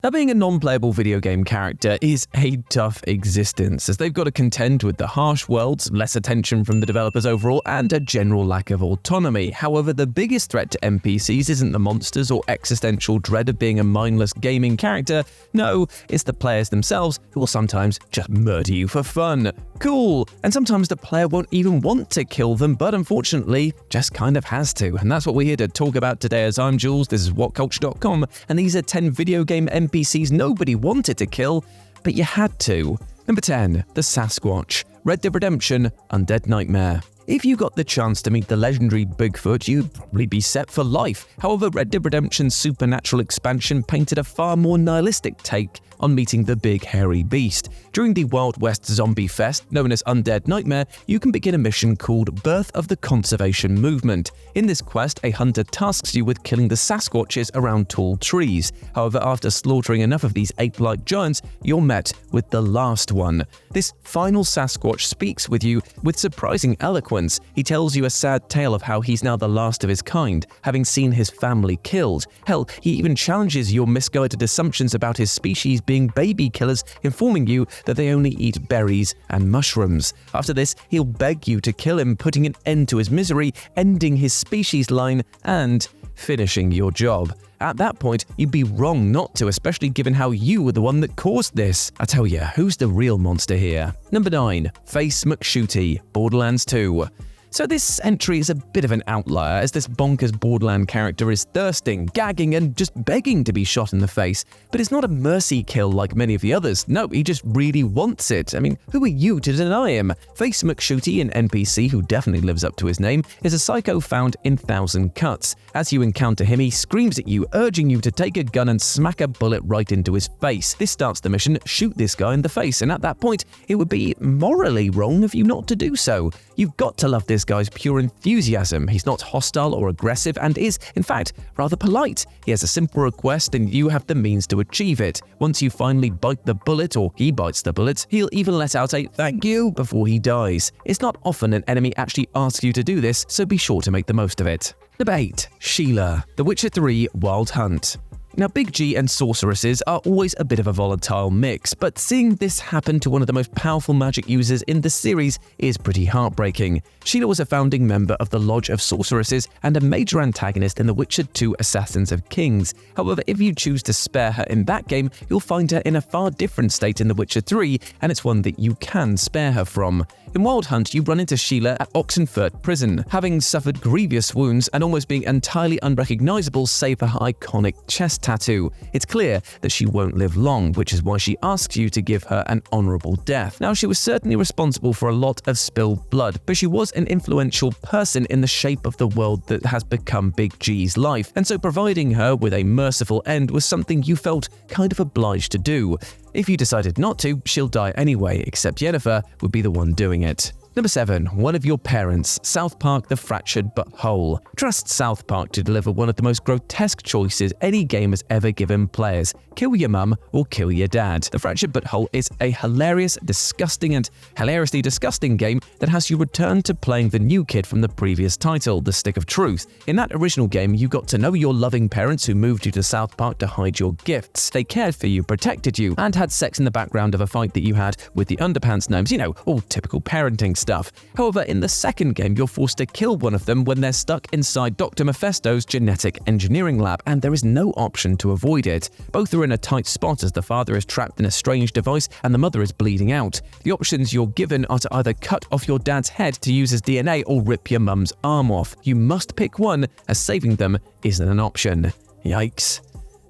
Now, being a non-playable video game character is a tough existence, as they've got to contend with the harsh worlds, less attention from the developers overall, and a general lack of autonomy. However, the biggest threat to NPCs isn't the monsters or existential dread of being a mindless gaming character. No, it's the players themselves, who will sometimes just murder you for fun. Cool! And sometimes the player won't even want to kill them, but unfortunately, just kind of has to. And that's what we're here to talk about today, as I'm Jules, this is WhatCulture.com, and these are 10 video game NPCs nobody wanted to kill, but you had to. Number 10. The Sasquatch. Red Dead Redemption Undead Nightmare. If you got the chance to meet the legendary Bigfoot, you'd probably be set for life. However, Red Dead Redemption's supernatural expansion painted a far more nihilistic take on meeting the big hairy beast. During the Wild West Zombie Fest, known as Undead Nightmare, you can begin a mission called Birth of the Conservation Movement. In this quest, a hunter tasks you with killing the Sasquatches around tall trees. However, after slaughtering enough of these ape-like giants, you're met with the last one. This final Sasquatch speaks with you with surprising eloquence. He tells you a sad tale of how he's now the last of his kind, having seen his family killed. Hell, he even challenges your misguided assumptions about his species being baby killers, informing you that they only eat berries and mushrooms. After this, he'll beg you to kill him, putting an end to his misery, ending his species line, and finishing your job. At that point, you'd be wrong not to, especially given how you were the one that caused this. I tell ya, who's the real monster here? Number 9. Face McShooty, Borderlands 2. So this entry is a bit of an outlier, as this bonkers Borderland character is thirsting, gagging, and just begging to be shot in the face. But it's not a mercy kill like many of the others. No, he just really wants it. I mean, who are you to deny him? Face McShooty, an NPC who definitely lives up to his name, is a psycho found in Thousand Cuts. As you encounter him, he screams at you, urging you to take a gun and smack a bullet right into his face. This starts the mission, shoot this guy in the face, and at that point, it would be morally wrong of you not to do so. You've got to love this guy's pure enthusiasm. He's not hostile or aggressive and is, in fact, rather polite. He has a simple request and you have the means to achieve it. Once you finally bite the bullet, or he bites the bullet, he'll even let out a thank you before he dies. It's not often an enemy actually asks you to do this, so be sure to make the most of it. Number 8. Sheila, The Witcher 3 Wild Hunt. Now, Big G and sorceresses are always a bit of a volatile mix, but seeing this happen to one of the most powerful magic users in the series is pretty heartbreaking. Sheila was a founding member of the Lodge of Sorceresses and a major antagonist in The Witcher 2 Assassins of Kings. However, if you choose to spare her in that game, you'll find her in a far different state in The Witcher 3, and it's one that you can spare her from. In Wild Hunt, you run into Sheila at Oxenfurt Prison, having suffered grievous wounds and almost being entirely unrecognizable save for her iconic chest tattoo. It's clear that she won't live long, which is why she asks you to give her an honorable death. Now, she was certainly responsible for a lot of spilled blood, but she was an influential person in the shape of the world that has become Big G's life, and so providing her with a merciful end was something you felt kind of obliged to do. If you decided not to, she'll die anyway, except Yennefer would be the one doing it. Number 7. One of Your Parents, South Park The Fractured But Whole. Trust South Park to deliver one of the most grotesque choices any game has ever given players. Kill your mum or kill your dad. The Fractured But Whole is a hilarious, disgusting, and hilariously disgusting game that has you return to playing the new kid from the previous title, The Stick of Truth. In that original game, you got to know your loving parents who moved you to South Park to hide your gifts. They cared for you, protected you, and had sex in the background of a fight that you had with the Underpants Gnomes, all typical parenting stuff. However, in the second game, you're forced to kill one of them when they're stuck inside Dr. Mephisto's genetic engineering lab, and there is no option to avoid it. Both are in a tight spot as the father is trapped in a strange device and the mother is bleeding out. The options you're given are to either cut off your dad's head to use as DNA or rip your mum's arm off. You must pick one, as saving them isn't an option. Yikes.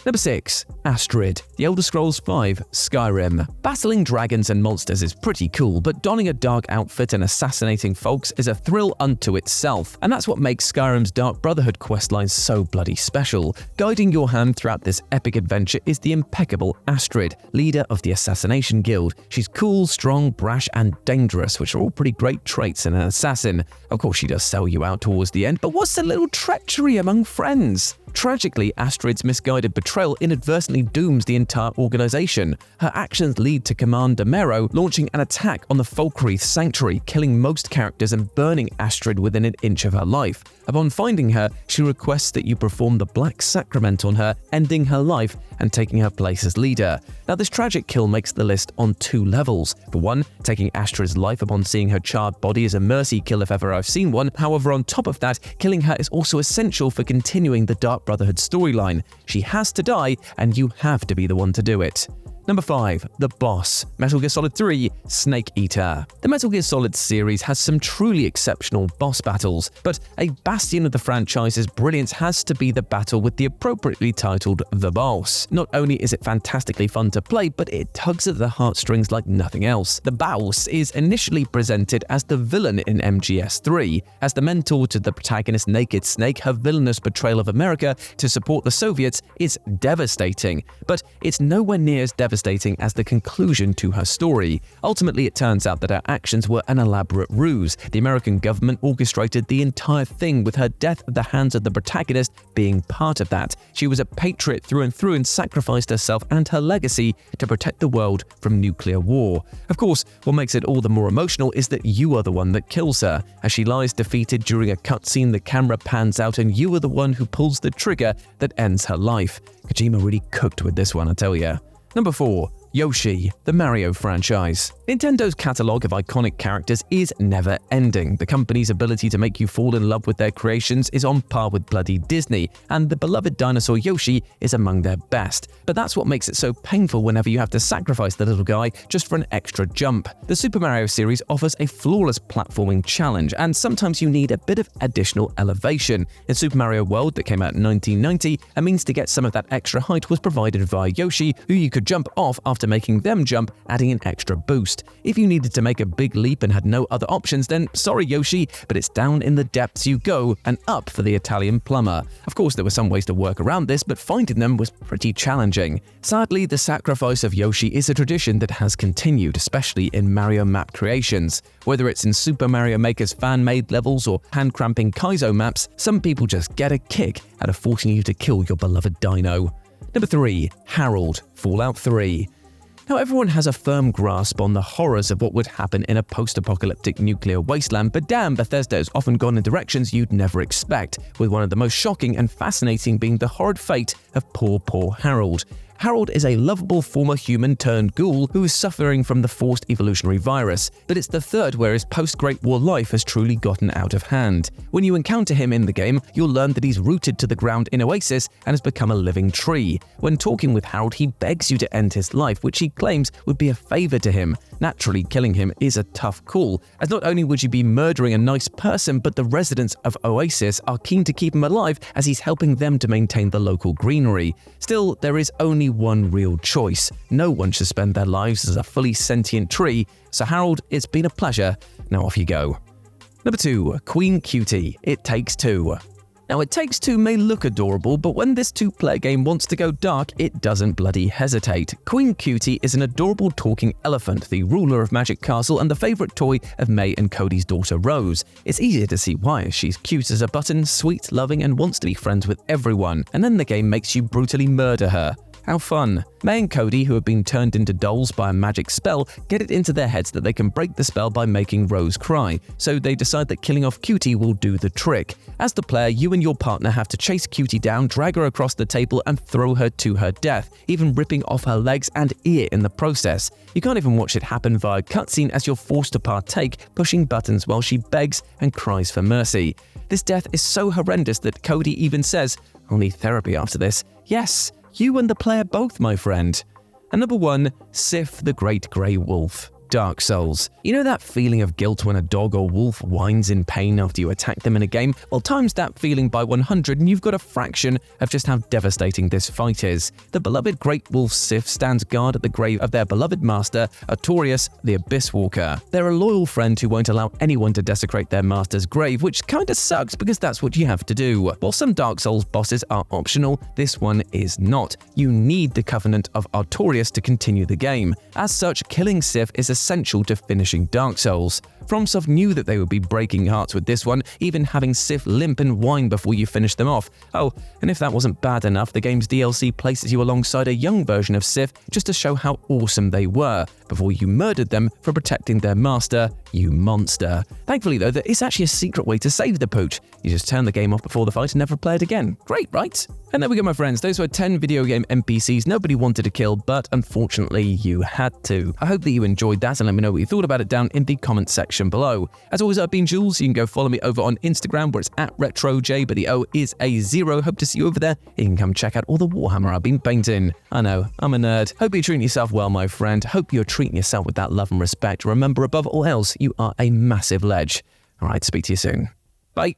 Number 6. Astrid, The Elder Scrolls V Skyrim. Battling dragons and monsters is pretty cool, but donning a dark outfit and assassinating folks is a thrill unto itself, and that's what makes Skyrim's Dark Brotherhood questline so bloody special. Guiding your hand throughout this epic adventure is the impeccable Astrid, leader of the Assassination Guild. She's cool, strong, brash, and dangerous, which are all pretty great traits in an assassin. Of course, she does sell you out towards the end, but what's a little treachery among friends? Tragically, Astrid's misguided betrayal inadvertently dooms the entire organization. Her actions lead to Commander Mero launching an attack on the Falkreath Sanctuary, killing most characters and burning Astrid within an inch of her life. Upon finding her, she requests that you perform the Black Sacrament on her, ending her life and taking her place as leader. Now, this tragic kill makes the list on 2 levels. For one, taking Astrid's life upon seeing her charred body is a mercy kill if ever I've seen one. However, on top of that, killing her is also essential for continuing the Dark Brotherhood storyline. She has to die, and you have to be the one to do it. Number 5. The Boss. Metal Gear Solid 3 Snake Eater. The Metal Gear Solid series has some truly exceptional boss battles, but a bastion of the franchise's brilliance has to be the battle with the appropriately titled The Boss. Not only is it fantastically fun to play, but it tugs at the heartstrings like nothing else. The Boss is initially presented as the villain in MGS3. As the mentor to the protagonist Naked Snake, her villainous betrayal of America to support the Soviets is devastating, but it's nowhere near as devastating as the conclusion to her story. Ultimately, it turns out that her actions were an elaborate ruse. The American government orchestrated the entire thing, with her death at the hands of the protagonist being part of that. She was a patriot through and sacrificed herself and her legacy to protect the world from nuclear war. Of course, what makes it all the more emotional is that you are the one that kills her. As she lies defeated during a cutscene, the camera pans out and you are the one who pulls the trigger that ends her life. Kojima really cooked with this one, I tell ya. Number 4. Yoshi, the Mario franchise. Nintendo's catalog of iconic characters is never-ending. The company's ability to make you fall in love with their creations is on par with bloody Disney, and the beloved dinosaur Yoshi is among their best. But that's what makes it so painful whenever you have to sacrifice the little guy just for an extra jump. The Super Mario series offers a flawless platforming challenge, and sometimes you need a bit of additional elevation. In Super Mario World, that came out in 1990, a means to get some of that extra height was provided via Yoshi, who you could jump off after making them jump, adding an extra boost. If you needed to make a big leap and had no other options, then sorry Yoshi, but it's down in the depths you go and up for the Italian plumber. Of course, there were some ways to work around this, but finding them was pretty challenging. Sadly, the sacrifice of Yoshi is a tradition that has continued, especially in Mario map creations. Whether it's in Super Mario Maker's fan-made levels or hand-cramping Kaizo maps, some people just get a kick out of forcing you to kill your beloved dino. Number 3. Harold, Fallout 3. Now, everyone has a firm grasp on the horrors of what would happen in a post-apocalyptic nuclear wasteland, but damn, Bethesda has often gone in directions you'd never expect, with one of the most shocking and fascinating being the horrid fate of poor Harold. Harold is a lovable former human turned ghoul who is suffering from the forced evolutionary virus, but it's the third where his post-Great War life has truly gotten out of hand. When you encounter him in the game, you'll learn that he's rooted to the ground in Oasis and has become a living tree. When talking with Harold, he begs you to end his life, which he claims would be a favor to him. Naturally, killing him is a tough call, as not only would you be murdering a nice person, but the residents of Oasis are keen to keep him alive as he's helping them to maintain the local greenery. Still, there is only one real choice. No one should spend their lives as a fully sentient tree. So Harold, it's been a pleasure. Now off you go. Number 2. Queen Cutie, It Takes Two. Now, It Takes Two may look adorable, but when this two-player game wants to go dark, it doesn't bloody hesitate. Queen Cutie is an adorable talking elephant, the ruler of Magic Castle and the favorite toy of May and Cody's daughter Rose. It's easier to see why. She's cute as a button, sweet, loving, and wants to be friends with everyone, and then the game makes you brutally murder her. How fun. May and Cody, who have been turned into dolls by a magic spell, get it into their heads that they can break the spell by making Rose cry, so they decide that killing off Cutie will do the trick. As the player, you and your partner have to chase Cutie down, drag her across the table, and throw her to her death, even ripping off her legs and ear in the process. You can't even watch it happen via cutscene as you're forced to partake, pushing buttons while she begs and cries for mercy. This death is so horrendous that Cody even says, "I'll need therapy after this." Yes, you and the player both, my friend. And number 1, Sif the Great Grey Wolf. Dark Souls. You know that feeling of guilt when a dog or wolf whines in pain after you attack them in a game? Well, times that feeling by 100 and you've got a fraction of just how devastating this fight is. The beloved Great Wolf Sif stands guard at the grave of their beloved master, Artorias the Abyss Walker. They're a loyal friend who won't allow anyone to desecrate their master's grave, which kinda sucks because that's what you have to do. While some Dark Souls bosses are optional, this one is not. You need the Covenant of Artorias to continue the game. As such, killing Sif is essential to finishing Dark Souls. FromSoft knew that they would be breaking hearts with this one, even having Sif limp and whine before you finish them off. Oh, and if that wasn't bad enough, the game's DLC places you alongside a young version of Sif just to show how awesome they were, before you murdered them for protecting their master, you monster. Thankfully though, there is actually a secret way to save the pooch. You just turn the game off before the fight and never play it again. Great, right? And there we go, my friends. Those were 10 video game NPCs nobody wanted to kill, but unfortunately you had to. I hope that you enjoyed that, and let me know what you thought about it down in the comment section below. As always, I've been Jules. You can go follow me over on Instagram, where it's @RetroJ, but the O is a 0. Hope to see you over there. You can come check out all the Warhammer I've been painting. I know, I'm a nerd. Hope you're treating yourself well, my friend. Hope you're treating yourself with that love and respect. Remember, above all else, you are a massive ledge. All right, speak to you soon. Bye.